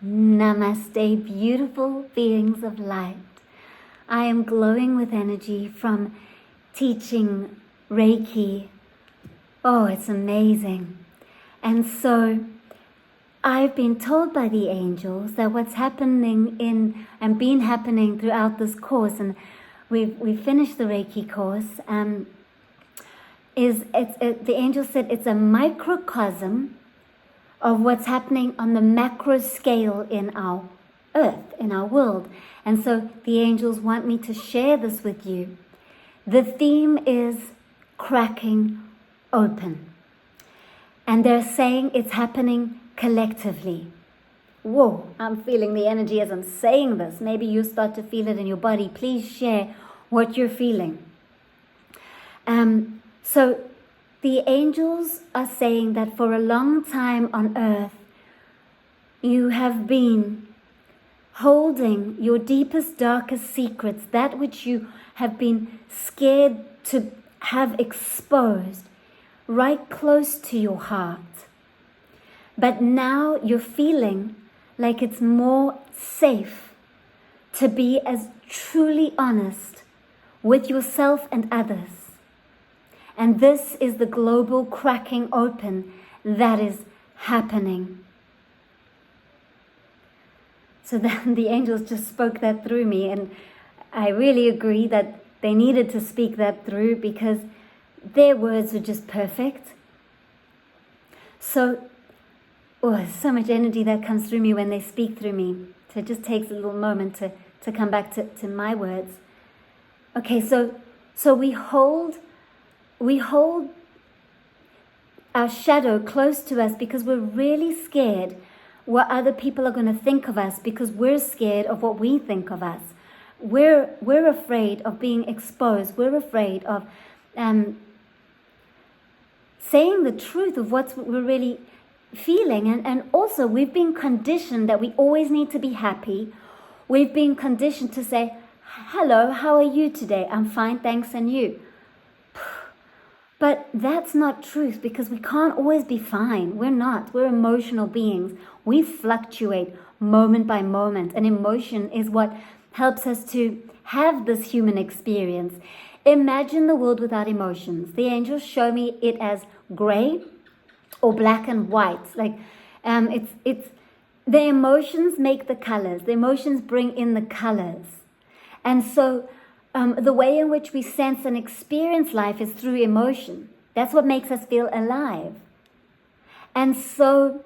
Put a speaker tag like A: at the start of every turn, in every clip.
A: Namaste, beautiful beings of light. I am glowing with energy from teaching Reiki. Oh, it's amazing. And so I've been told by the angels that what's happening and been happening throughout this course, and we've finished the Reiki course, the angel said it's a microcosm of what's happening on the macro scale in our earth, in our world. And so the angels want me to share this with you. The theme is cracking open. And they're saying it's happening collectively. Whoa, I'm feeling the energy as I'm saying this. Maybe you start to feel it in your body. Please share what you're feeling. So the angels are saying that for a long time on earth, you have been holding your deepest, darkest secrets, that which you have been scared to have exposed, right close to your heart. But now you're feeling like it's more safe to be as truly honest with yourself and others. And this is the global cracking open that is happening. So then the angels just spoke that through me, and I really agree that they needed to speak that through because their words were just perfect. So, there's so much energy that comes through me when they speak through me. So it just takes a little moment to come back to my words. Okay, so we hold our shadow close to us because we're really scared what other people are going to think of us, because we're scared of what we think of us. We're afraid of being exposed. We're afraid of saying the truth of what we're really feeling. And also we've been conditioned that we always need to be happy. We've been conditioned to say, hello, how are you today? I'm fine, thanks, and you? But that's not truth, because we can't always be fine. We're not. We're emotional beings. We fluctuate moment by moment. And emotion is what helps us to have this human experience. Imagine the world without emotions. The angels show me it as gray or black and white. Like it's the emotions make the colors. The emotions bring in the colors. And so the way in which we sense and experience life is through emotion. That's what makes us feel alive. And so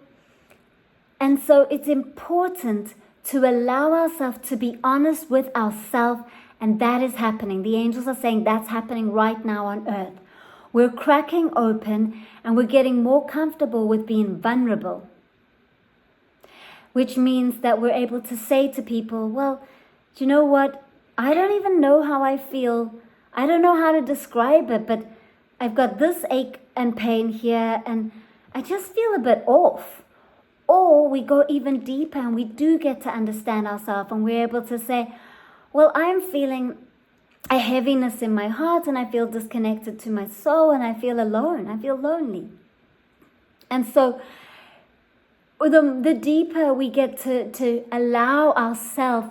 A: it's important to allow ourselves to be honest with ourselves, and that is happening. The angels are saying that's happening right now on earth. We're cracking open and we're getting more comfortable with being vulnerable, which means that we're able to say to people, well, do you know what? I don't even know how I feel. I don't know how to describe it, but I've got this ache and pain here, and I just feel a bit off. Or we go even deeper and we do get to understand ourselves, and we're able to say, well, I'm feeling a heaviness in my heart, and I feel disconnected to my soul, and I feel alone. I feel lonely. And so the deeper we get to allow ourselves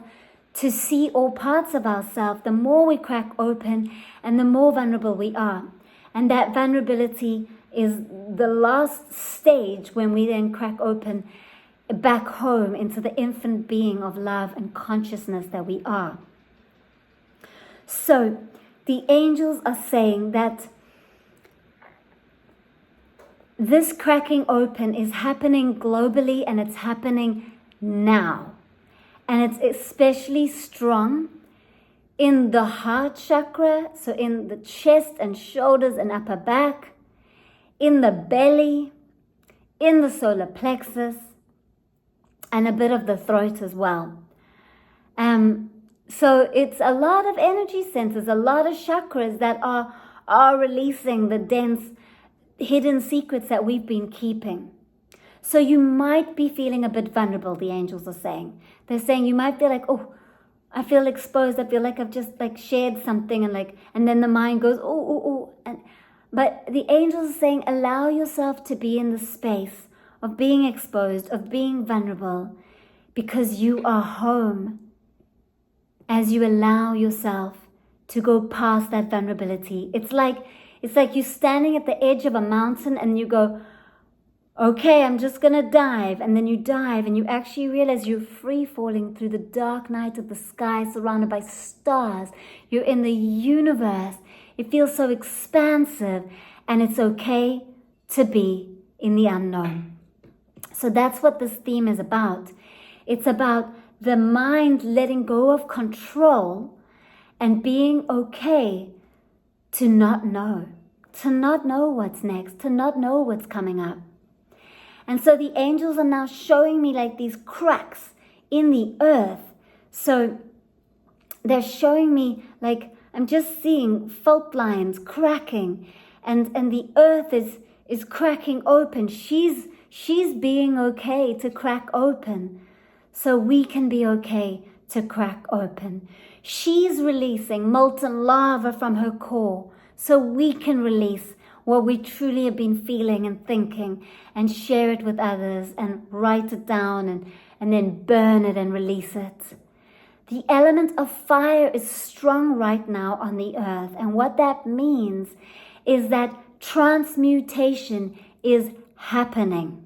A: to see all parts of ourselves, the more we crack open and the more vulnerable we are. And that vulnerability is the last stage when we then crack open back home into the infinite being of love and consciousness that we are. So the angels are saying that this cracking open is happening globally, and it's happening now. And it's especially strong in the heart chakra, so in the chest and shoulders and upper back, in the belly, in the solar plexus, and a bit of the throat as well. So it's a lot of energy centers, a lot of chakras that are releasing the dense, hidden secrets that we've been keeping. So you might be feeling a bit vulnerable, the angels are saying. They're saying you might feel like, oh, I feel exposed. I feel like I've just shared something, and then the mind goes, oh. But the angels are saying, allow yourself to be in the space of being exposed, of being vulnerable, because you are home as you allow yourself to go past that vulnerability. It's like you're standing at the edge of a mountain and you go, okay, I'm just going to dive. And then you dive and you actually realize you're free falling through the dark night of the sky surrounded by stars. You're in the universe. It feels so expansive, and it's okay to be in the unknown. So that's what this theme is about. It's about the mind letting go of control and being okay to not know what's next, to not know what's coming up. And so the angels are now showing me like these cracks in the earth. So they're showing me like I'm just seeing fault lines cracking, and the earth is cracking open. She's being okay to crack open, so we can be okay to crack open. She's releasing molten lava from her core, so we can release what we truly have been feeling and thinking, and share it with others and write it down and then burn it and release it. The element of fire is strong right now on the earth, and what that means is that transmutation is happening.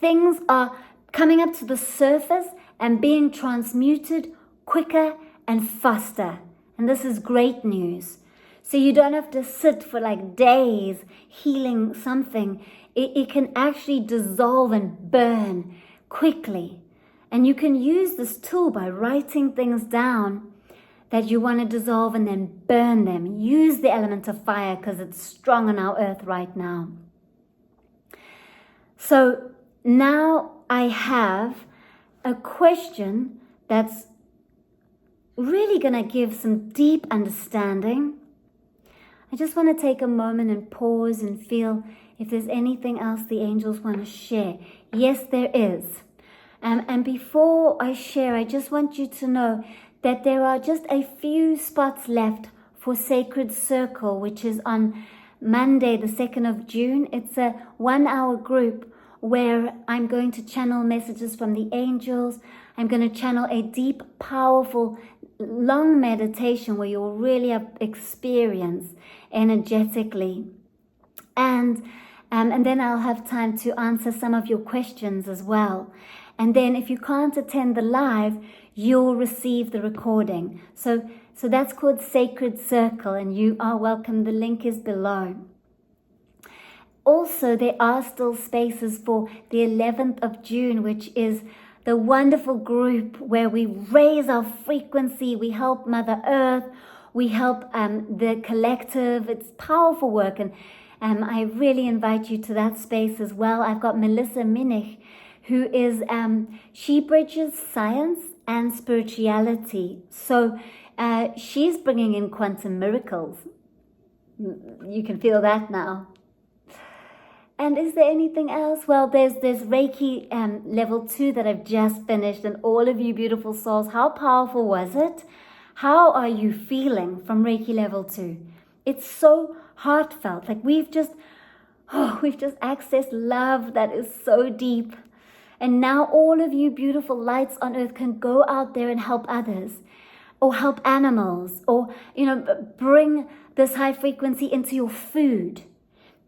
A: Things are coming up to the surface and being transmuted quicker and faster, and this is great news. So you don't have to sit for like days healing something. It can actually dissolve and burn quickly. And you can use this tool by writing things down that you want to dissolve and then burn them. Use the element of fire because it's strong on our earth right now. So now I have a question that's really going to give some deep understanding. I just want to take a moment and pause and feel if there's anything else the angels want to share. Yes, there is. And before I share, I just want you to know that there are just a few spots left for Sacred Circle, which is on Monday, the 2nd of June. It's a 1-hour group where I'm going to channel messages from the angels. I'm going to channel a deep, powerful, long meditation where you'll really have experience energetically. And then I'll have time to answer some of your questions as well. And then if you can't attend the live, you'll receive the recording. So that's called Sacred Circle, and you are welcome. The link is below. Also, there are still spaces for the 11th of June, which is the wonderful group where we raise our frequency, we help Mother Earth, we help the collective. It's powerful work, and I really invite you to that space as well. I've got Melissa Minich, who is, she bridges science and spirituality. So she's bringing in quantum miracles. You can feel that now. And is there anything else? Well, there's Reiki level 2 that I've just finished, and all of you beautiful souls, how powerful was it? How are you feeling from Reiki level 2? It's so heartfelt. Like we've just accessed love that is so deep. And now all of you beautiful lights on earth can go out there and help others, or help animals, or, bring this high frequency into your food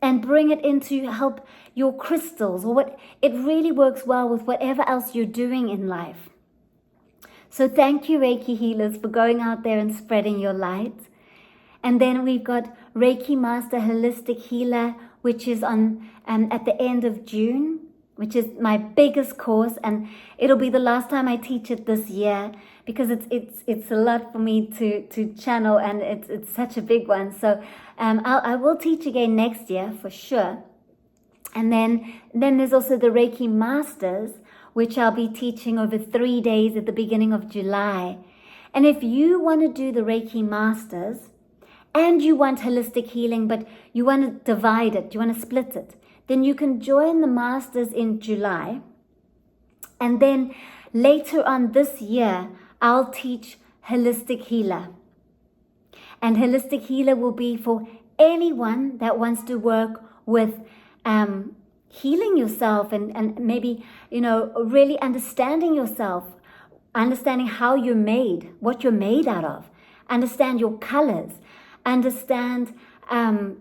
A: and bring it into help your crystals, or what. It really works well with whatever else you're doing in life. So thank you, Reiki healers, for going out there and spreading your light. And then we've got Reiki Master Holistic Healer, which is on at the end of June, which is my biggest course, and it'll be the last time I teach it this year because it's a lot for me to channel, and it's such a big one. So I will teach again next year for sure. And then there's also the Reiki Masters, which I'll be teaching over 3 days at the beginning of July. And if you want to do the Reiki Masters and you want holistic healing, but you want to divide it, you want to split it, then you can join the Masters in July. And then later on this year, I'll teach Holistic Healer. And Holistic Healer will be for anyone that wants to work with healing yourself and maybe, really understanding yourself, understanding how you're made, what you're made out of, understand your colors, understand, it's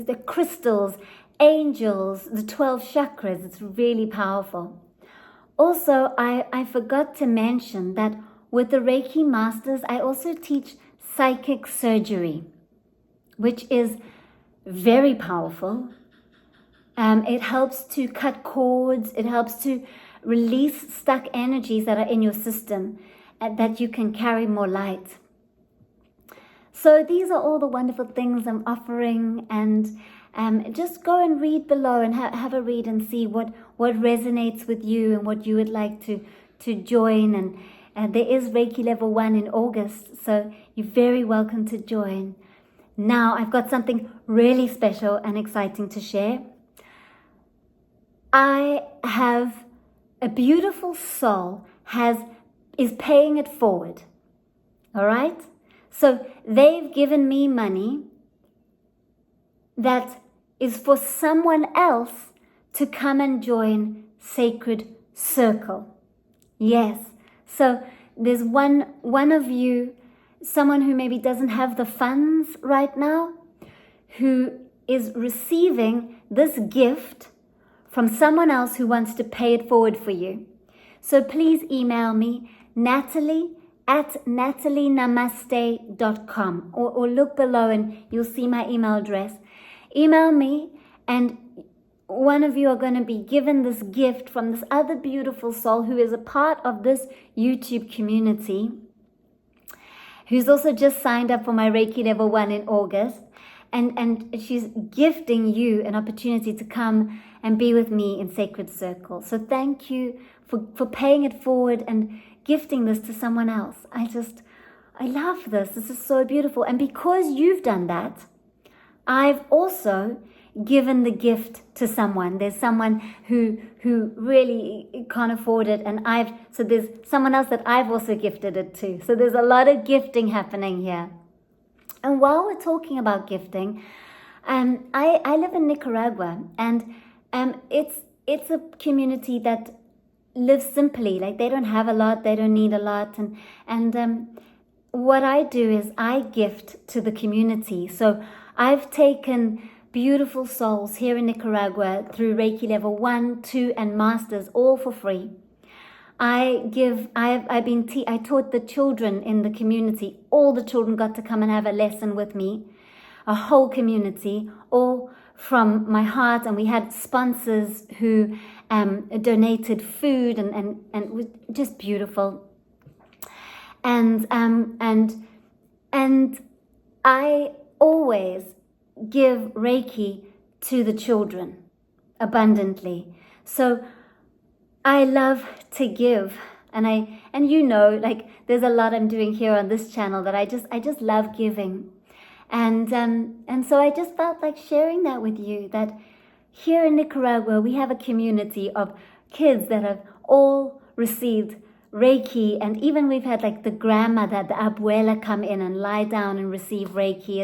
A: the crystals, angels, the 12 chakras. It's really powerful. Also, I forgot to mention that with the Reiki Masters, I also teach psychic surgery, which is very powerful. It helps to cut cords. It helps to release stuck energies that are in your system and that you can carry more light. So these are all the wonderful things I'm offering, and just go and read below and have a read and see what resonates with you and what you would like to join. And there is Reiki Level 1 in August, so you're very welcome to join. Now I've got something really special and exciting to share. I have a beautiful soul is paying it forward. All right? So they've given me money that is for someone else to come and join Sacred Circle. Yes. So there's one of you, someone who maybe doesn't have the funds right now, who is receiving this gift from someone else who wants to pay it forward for you. So please email me, natalie@natalienamaste.com, or look below and you'll see my email address. Email me, and one of you are going to be given this gift from this other beautiful soul who is a part of this YouTube community, who's also just signed up for my Reiki Level 1 in August. And she's gifting you an opportunity to come and be with me in Sacred Circle. So thank you for paying it forward and gifting this to someone else. I love this. This is so beautiful. And because you've done that, I've also given the gift to someone. There's someone who really can't afford it, and so there's someone else that I've also gifted it to. So there's a lot of gifting happening here. And while we're talking about gifting, I live in Nicaragua, and it's a community that lives simply. Like, they don't have a lot, they don't need a lot, and what I do is I gift to the community. So I've taken beautiful souls here in Nicaragua through Reiki Level 1, 2, and Masters, all for free. I taught the children in the community. All the children got to come and have a lesson with me. A whole community, all from my heart. And we had sponsors who donated food, and it was just beautiful. And I always give Reiki to the children abundantly. So I love to give, and there's a lot I'm doing here on this channel that I just love giving, and so I just felt like sharing that with you, that here in Nicaragua we have a community of kids that have all received Reiki, and even we've had like the grandmother, the abuela, come in and lie down and receive Reiki.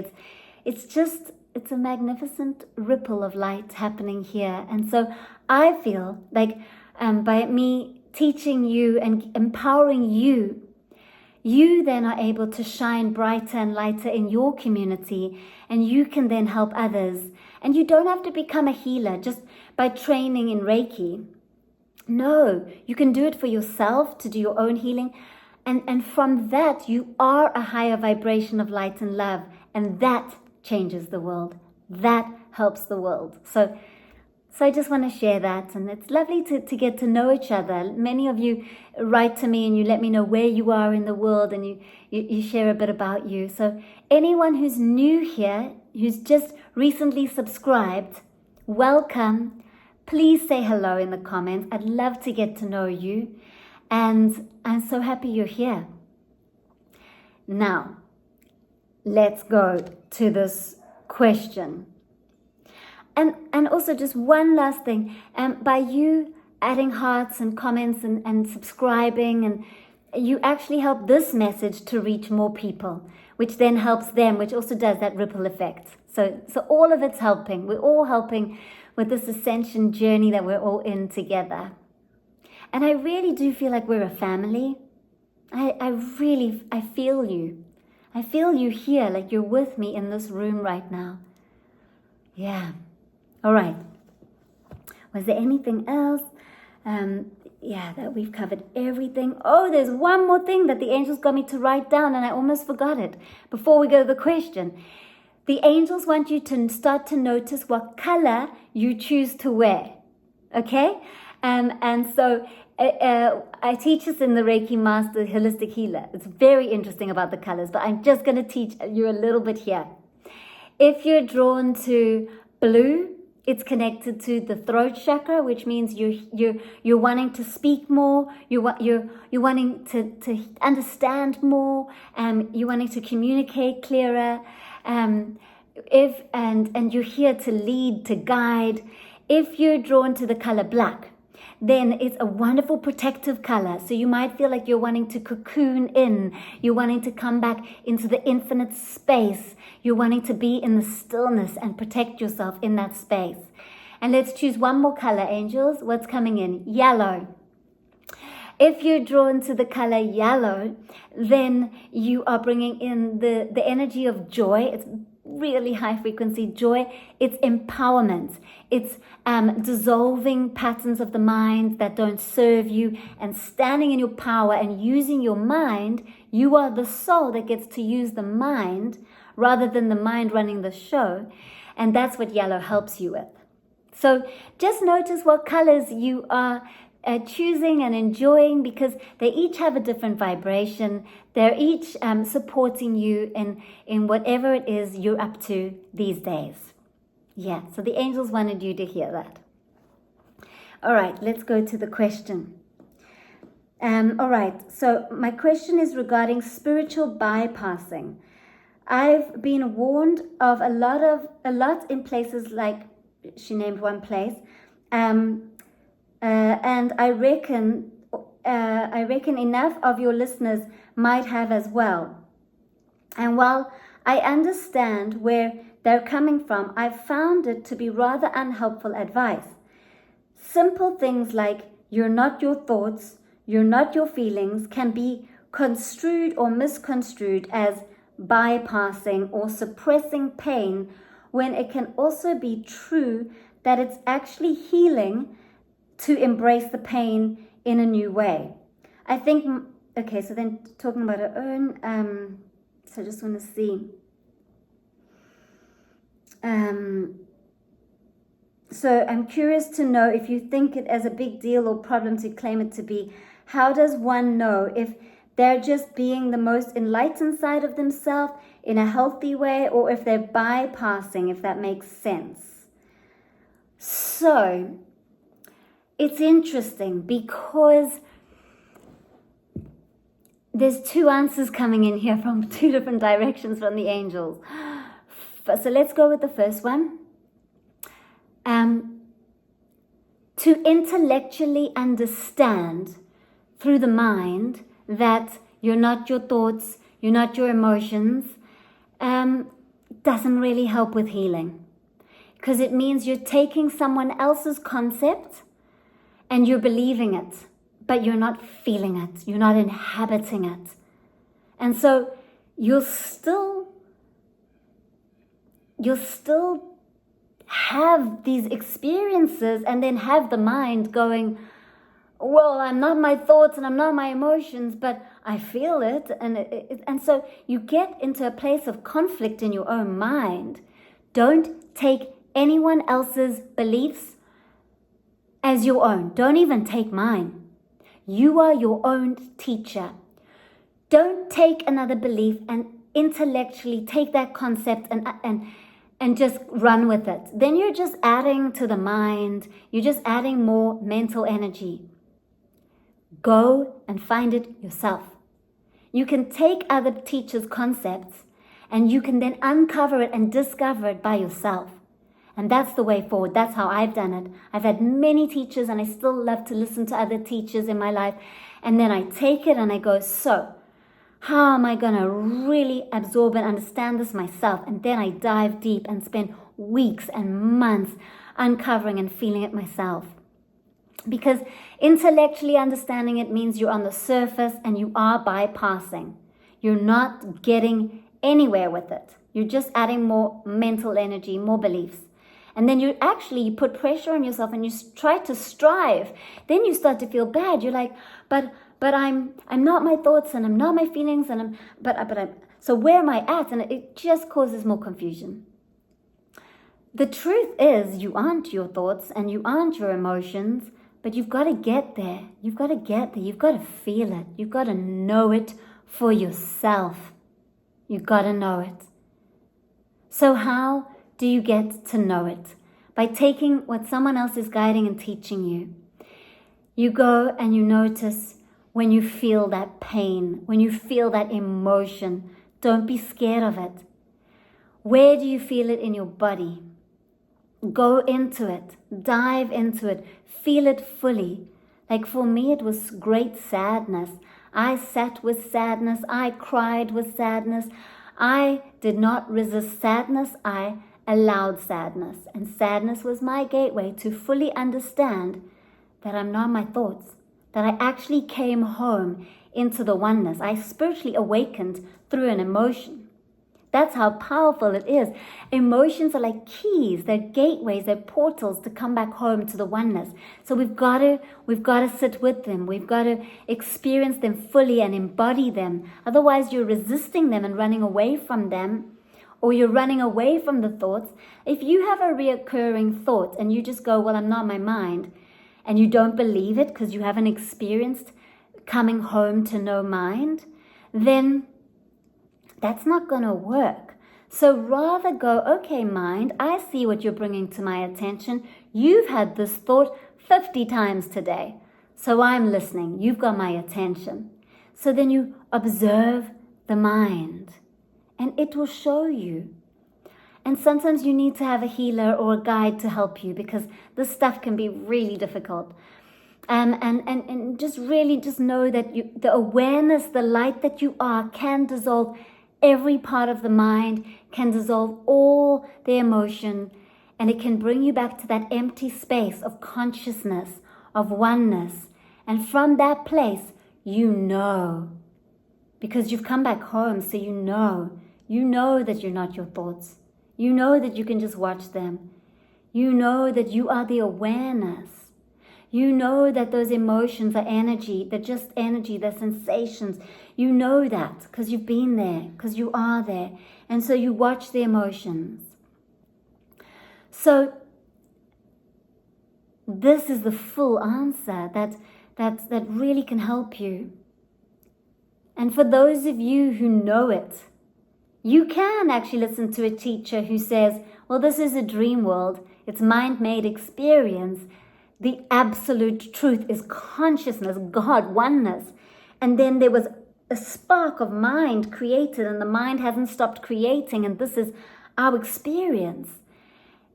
A: It's a magnificent ripple of light happening here, and so I feel like by me teaching you and empowering you, you then are able to shine brighter and lighter in your community, and you can then help others. And you don't have to become a healer just by training in Reiki. No, you can do it for yourself, to do your own healing. And from that, you are a higher vibration of light and love. And that changes the world. That helps the world. So I just want to share that, and it's lovely to get to know each other. Many of you write to me and you let me know where you are in the world, and you share a bit about you. So anyone who's new here, who's just recently subscribed, welcome. Please say hello in the comments. I'd love to get to know you, and I'm so happy you're here. Now, let's go to this question. And also just one last thing, by you adding hearts and comments and subscribing, and you actually help this message to reach more people, which then helps them, which also does that ripple effect. So all of it's helping. We're all helping with this ascension journey that we're all in together. And I really do feel like we're a family. I feel you. I feel you here, like you're with me in this room right now. Yeah. All right. Was there anything else? That we've covered everything. Oh, there's one more thing that the angels got me to write down, and I almost forgot it before we go to the question. The angels want you to start to notice what color you choose to wear. Okay? And so I teach this in the Reiki Master Holistic Healer. It's very interesting about the colors, but I'm just going to teach you a little bit here. If you're drawn to blue, it's connected to the throat chakra, which means you're wanting to speak more. You're wanting to understand more. You're wanting to communicate clearer. And you're here to lead, to guide. If you're drawn to the color black, then it's a wonderful protective color. So you might feel like you're wanting to cocoon in. You're wanting to come back into the infinite space. You're wanting to be in the stillness and protect yourself in that space. And let's choose one more color, angels. What's coming in? Yellow. If you're drawn to the color yellow, then you are bringing in the energy of joy. It's really high frequency joy. It's empowerment. It's dissolving patterns of the mind that don't serve you and standing in your power and using your mind. You are the soul that gets to use the mind rather than the mind running the show. And that's what yellow helps you with. So just notice what colors you are choosing and enjoying, because they each have a different vibration. They're each supporting you in whatever it is you're up to these days. Yeah, so the angels wanted you to hear that. All right, let's go to the question. All right, so my question is regarding spiritual bypassing. I've been warned of a lot in places like, she named one place, and I reckon enough of your listeners might have as well. And while I understand where they're coming from, I've found it to be rather unhelpful advice. Simple things like you're not your thoughts, you're not your feelings can be construed or misconstrued as bypassing or suppressing pain, when it can also be true that it's actually healing to embrace the pain in a new way. I think, okay, so then talking about our own, so I just want to see. So I'm curious to know if you think it as a big deal or problem to claim it to be. How does one know if they're just being the most enlightened side of themselves in a healthy way, or if they're bypassing, if that makes sense? So it's interesting because there's two answers coming in here from two different directions from the angels. So let's go with the first one. To intellectually understand through the mind that you're not your thoughts, you're not your emotions, doesn't really help with healing. Because it means you're taking someone else's concept and you're believing it, but you're not feeling it, you're not inhabiting it. And so you'll still have these experiences and then have the mind going, well, I'm not my thoughts and I'm not my emotions, but I feel it. And so you get into a place of conflict in your own mind. Don't take anyone else's beliefs as your own. Don't even take mine. You are your own teacher. Don't take another belief and intellectually take that concept and just run with it. Then you're just adding to the mind. You're just adding more mental energy. Go and find it yourself. You can take other teachers' concepts and you can then uncover it and discover it by yourself. And that's the way forward. That's how I've done it. I've had many teachers and I still love to listen to other teachers in my life. And then I take it and I go, so how am I going to really absorb and understand this myself? And then I dive deep and spend weeks and months uncovering and feeling it myself. Because intellectually understanding it means you're on the surface and you are bypassing. You're not getting anywhere with it. You're just adding more mental energy, more beliefs. And then you put pressure on yourself and you try to strive. Then you start to feel bad. You're like, but I'm not my thoughts and I'm not my feelings and so where am I at? And it just causes more confusion. The truth is you aren't your thoughts and you aren't your emotions, but you've got to get there. You've got to get there. You've got to feel it. You've got to know it for yourself. You've got to know it. So how do you get to know it? By taking what someone else is guiding and teaching you. You go and you notice when you feel that pain, when you feel that emotion. Don't be scared of it. Where do you feel it in your body? Go into it. Dive into it. Feel it fully. Like for me, it was great sadness. I sat with sadness. I cried with sadness. I did not resist sadness. I allowed sadness. And sadness was my gateway to fully understand that I'm not my thoughts. That I actually came home into the oneness. I spiritually awakened through an emotion. That's how powerful it is. Emotions are like keys. They're gateways. They're portals to come back home to the oneness. So we've got to sit with them. We've got to experience them fully and embody them. Otherwise, you're resisting them and running away from them, or you're running away from the thoughts. If you have a reoccurring thought and you just go, well, I'm not my mind, and you don't believe it because you haven't experienced coming home to no mind, then that's not going to work. So rather go, okay, mind, I see what you're bringing to my attention. You've had this thought 50 times today. So I'm listening. You've got my attention. So then you observe the mind and it will show you. And sometimes you need to have a healer or a guide to help you because this stuff can be really difficult. And just really just know that the awareness, the light that you are can dissolve every part of the mind, can dissolve all the emotion, and it can bring you back to that empty space of consciousness, of oneness. And from that place, you know, because you've come back home, so you know that you're not your thoughts. You know that you can just watch them. You know that you are the awareness. You know that those emotions are energy. They're just energy. They're sensations. You know that because you've been there, because you are there. And so you watch the emotions. So this is the full answer that really can help you. And for those of you who know it, you can actually listen to a teacher who says, well, this is a dream world. It's mind-made experience. The absolute truth is consciousness, God, oneness. And then there was a spark of mind created and the mind hasn't stopped creating. And this is our experience.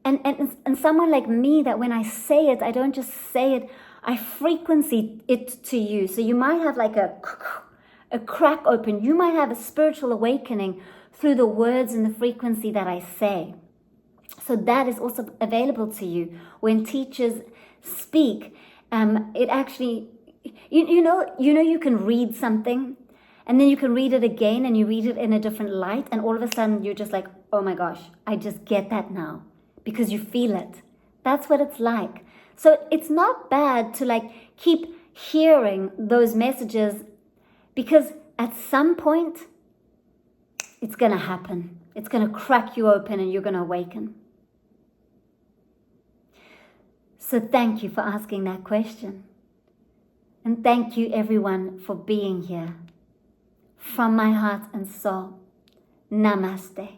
A: And someone like me, that when I say it, I don't just say it, I frequency it to you. So you might have like a crack open. You might have a spiritual awakening through the words and the frequency that I say. So that is also available to you. When teachers speak, it actually, you know you can read something and then you can read it again and you read it in a different light and all of a sudden you're just like, oh my gosh, I just get that now because you feel it. That's what it's like. So it's not bad to like keep hearing those messages because at some point it's going to happen. It's going to crack you open and you're going to awaken. So thank you for asking that question. And thank you everyone for being here. From my heart and soul, Namaste.